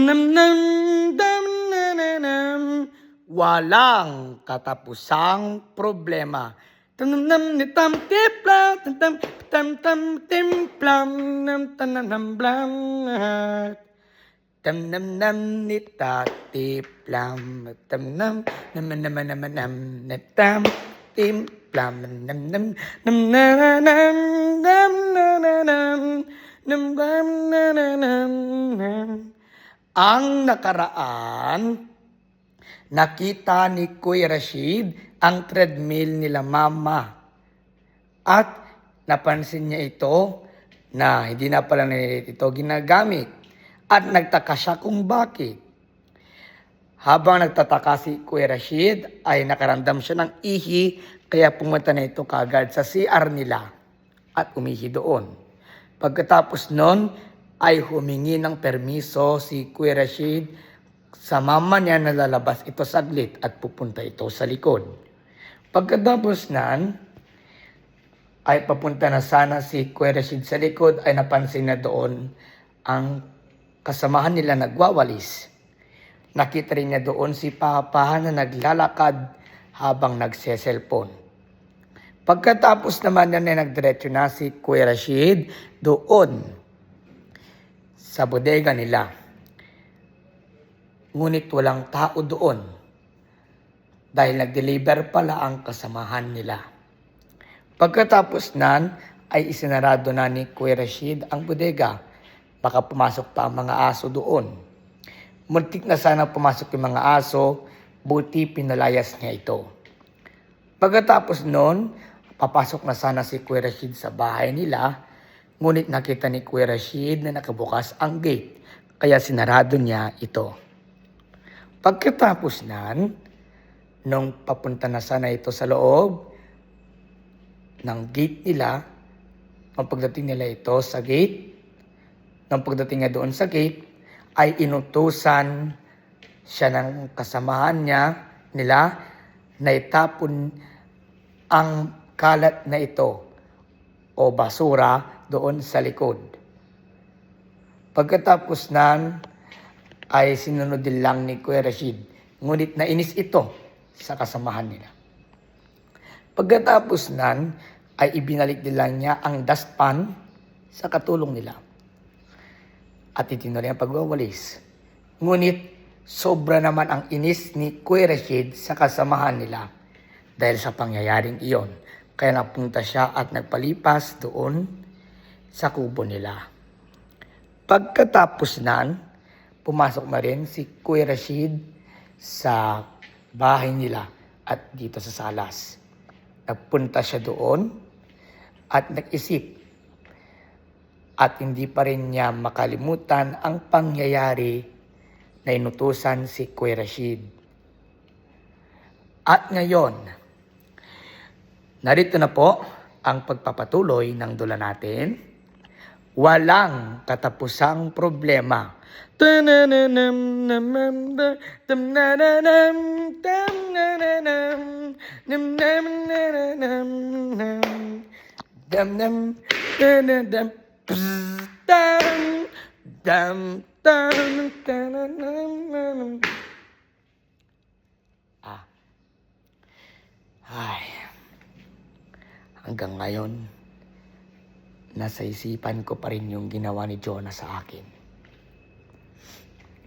nam, dam, na, na, nam. Walang katapusang problema. Tam nam ni tam tipla, tam tam tam timplam, nam tam nam blam. Tam nam ni tatiplam, tam nam tam timplam, nam nam na nam nam na nam nam nam. Ang nakaraan, nakita ni Kuya Rashid ang treadmill nila mama. At napansin niya ito na hindi na pala nila ito ginagamit. At nagtaka siya kung bakit. Habang nagtataka si Kuya Rashid ay nakaramdam siya ng ihi kaya pumunta na ito kagad sa CR nila at umihi doon. Pagkatapos nun ay humingi ng permiso si Kuya Rashid sa mama niya na lalabas ito saglit at pupunta ito sa likod. Pagkatapos nan, ay papunta na sana si Kuya Rashid sa likod ay napansin na doon ang kasamahan nila nagwawalis. Nakita rin niya doon si Papa na naglalakad habang nagse-cellphone. Pagkatapos naman niya nagdiretso na si Kuya Rashid doon sa bodega nila. Ngunit walang tao doon dahil nag-deliver pala ang kasamahan nila. Pagkatapos nan ay isinarado na ni Kuya Rashid ang bodega. Baka pumasok pa ang mga aso doon. Muntik na sana pumasok yung mga aso, buti pinalayas niya ito. Pagkatapos nun, papasok na sana si Kuya Rashid sa bahay nila. Ngunit nakita ni Kuya Rashid na nakabukas ang gate, kaya sinarado niya ito. Pagkatapos nan, nung papunta na sana ito sa loob ng gate nila, nung pagdating nila ito sa gate, nung pagdating niya doon sa gate, ay inutusan siya ng kasamahan nila na itapon ang kalat na ito o basura doon sa likod. Pagkatapos nan, ay sinunod din lang ni Kuya Rashid. Ngunit nainis ito sa kasamahan nila. Pagkatapos nan, ay ibinalik din lang niya ang dustpan sa katulong nila. At itinuloy ang pagwawalis. Ngunit sobra naman ang inis ni Kuya Rashid sa kasamahan nila dahil sa pangyayaring iyon. Kaya napunta siya at nagpalipas doon sa kubo nila. Pagkatapos nan, pumasok na rin si Kuya Rashid sa bahay nila at dito sa salas. Nagpunta siya doon at nag-isip. At hindi pa rin niya makalimutan ang pangyayari na inutusan si Kuya Rashid. At ngayon, narito na po ang pagpapatuloy ng dula natin. Walang katapusang problema. Hanggang ngayon, nasa isipan ko pa rin yung ginawa ni Jonah sa akin.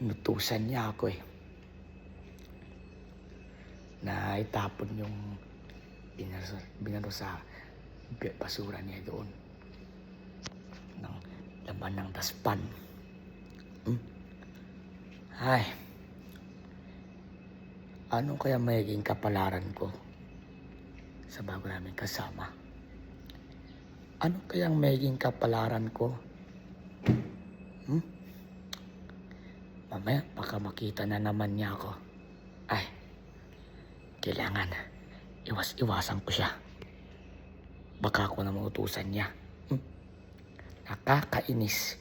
Inutusan niya ako na itapon yung binaro sa basura niya doon. Ng laman ng daspan. Ay, ano kaya magiging kapalaran ko sa bago namin kasama? Ano kayang magiging kapalaran ko? Mamaya, baka makita na naman niya ako. Ay, kailangan iwas-iwasan ko siya. Baka ako na mautusan niya. Nakakainis.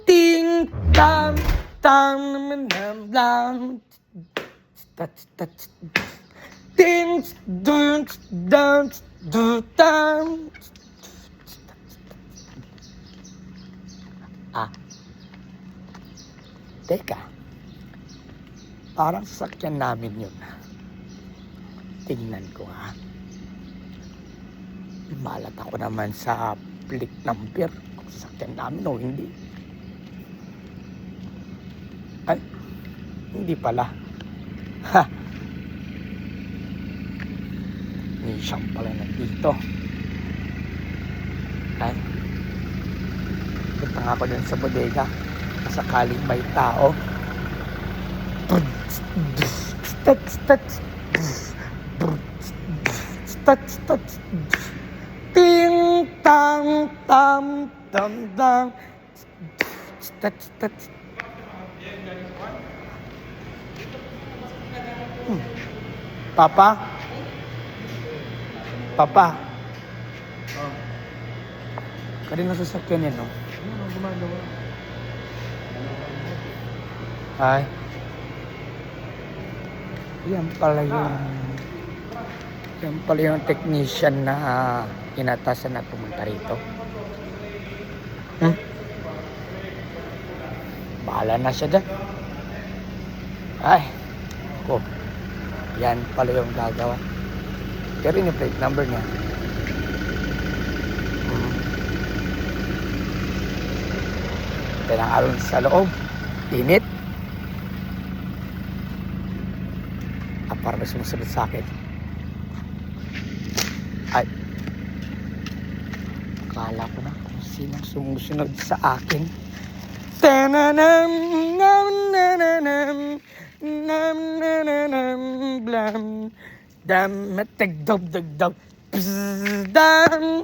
Ting tam tam nam lam. Ding, dun, dun, dun, dun. Ah, teka. Parang sasakyan namin yun. Tingnan ko nga. Malat ako naman sa plate number kung sasakyan namin o hindi. Ay, hindi pala. Ha! Nisang pala nandito. Ay, punta nga ako dun sa bodega. Sakaling may tao. Ting tang tam tam tam. Papa? Papa? Kanina sasakyan yan, no? Ano gumagawa? Ay. Yan pala yung technician na inatasan na pumunta rito. Bahala na siya dyan. Ay. Oh. Yan pala yung gagawa. Pero yung plate number niya. Kailangan aron sa loob. Init. Para may sumusunod sa akin. Ay. Akala ko na kung sinong sumusunod sa akin. Tananam, nam, nananam, nam, nananam, blam, dam, matagdob, dagdob, bzz, dam,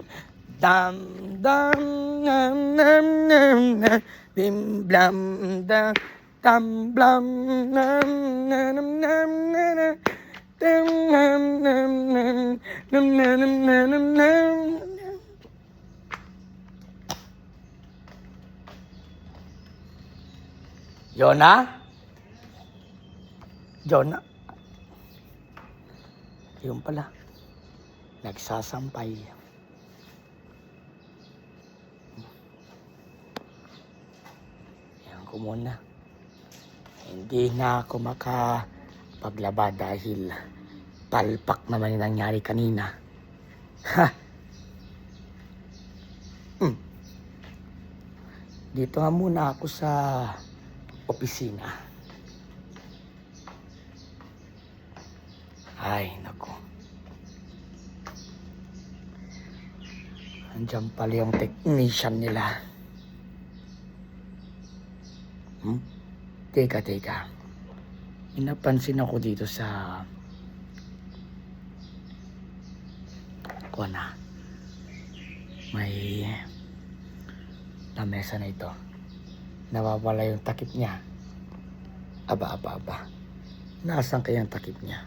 dam, dam, nam, nam, nam, nam, bim, blam, dam, tam blam nam nam nam nam nam nam nam nam nam nam nam nam. Jonah? Jonah? Yung pala. Nagsasampay. Yan ko muna. Hindi na ako makapaglaba dahil palpak naman yung nangyari kanina. Ha! Dito nga muna ako sa opisina. Ay, naku. Andiyan pala yung technician nila. Teka. Inapansin ako dito sa kuwana. May lamesa na ito. Nawawala yung takip niya. Aba. Nasaan kaya ang takip niya?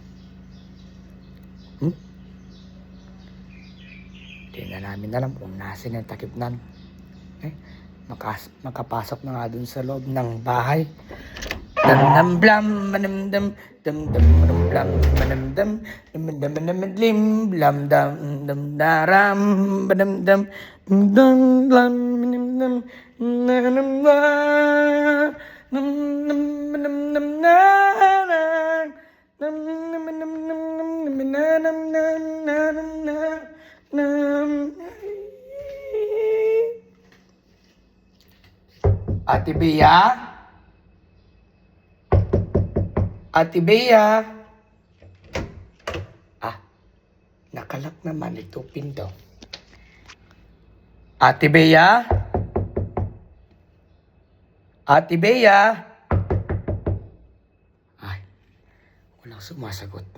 Hindi na namin alam kung nasan yung takip nan. Makapasok na nga dun sa loob ng bahay. Dam blam manamdam dam dam blam manamdam dam manamdlim blam dam dam daram badam dam dam blam manamdam nanam nam nam nam nam nam nam. Ate Bea? Ate Bea? Nakalak naman ito pinto. Ate Bea? Ate Bea? Ay, walang sumasagot.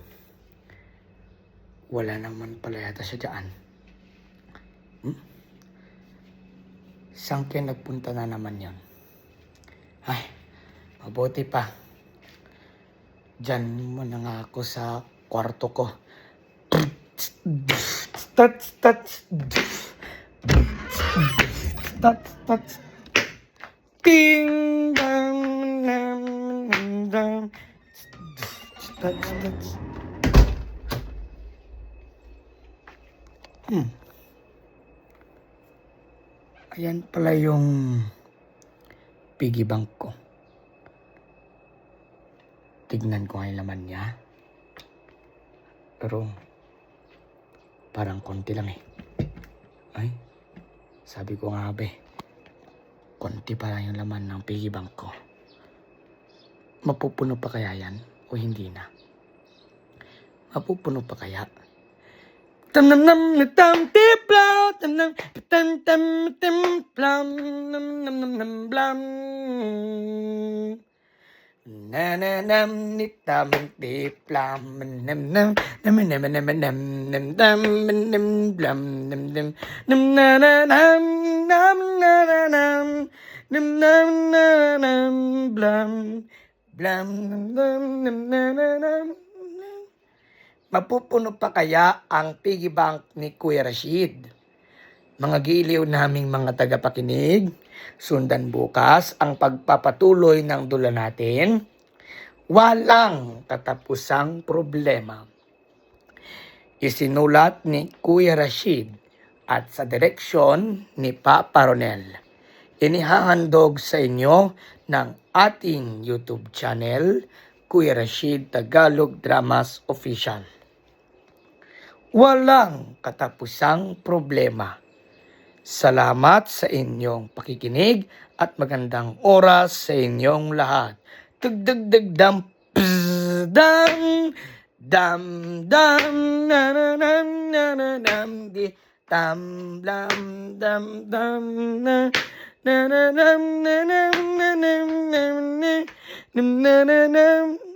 Wala naman pala yata siya dyan. Saan kaya nagpunta na naman yan? Ay, mabuti pa. Diyan muna nga ako sa kwarto ko. Ting dang dang dang. Ayan pala yung piggy bank ko. Tignan ko nga yung laman niya. Pero parang konti lang eh. Ay, sabi ko nga ba konti pa lang yung laman ng piggy bank ko. Mapupuno pa kaya yan o hindi na? Mapupuno pa kaya? Tam-nam-nam na tam-tipla, tam-nam, tam-tam-tim-plam, nam-nam-nam-nam blam. Na-na-nam ni tam-tiplam, nam-nam, nam-nam-nam-nam-nam-nam, nam-nam blam, nam-nam, nam-na-na-nam, nam-na-na-nam, nam-nam-na-nam blam, blam, nam-nam, nam-na-na-nam. Mapupuno pa kaya ang piggy bank ni Kuya Rashid? Mga giliw naming mga tagapakinig, sundan bukas ang pagpapatuloy ng dula natin. Walang katapusang problema. Isinulat ni Kuya Rashid at sa direksyon ni Papa Ronel. Inihahandog sa inyo ng ating YouTube channel, Kuya Rashid Tagalog Dramas Official. Walang katapusang problema. Salamat sa inyong pakikinig at magandang oras sa inyong lahat. Tugdugdugdam dam dam dam na na nam na na nam di tam dam dam dam na na na nam na nam na nam na nam na nam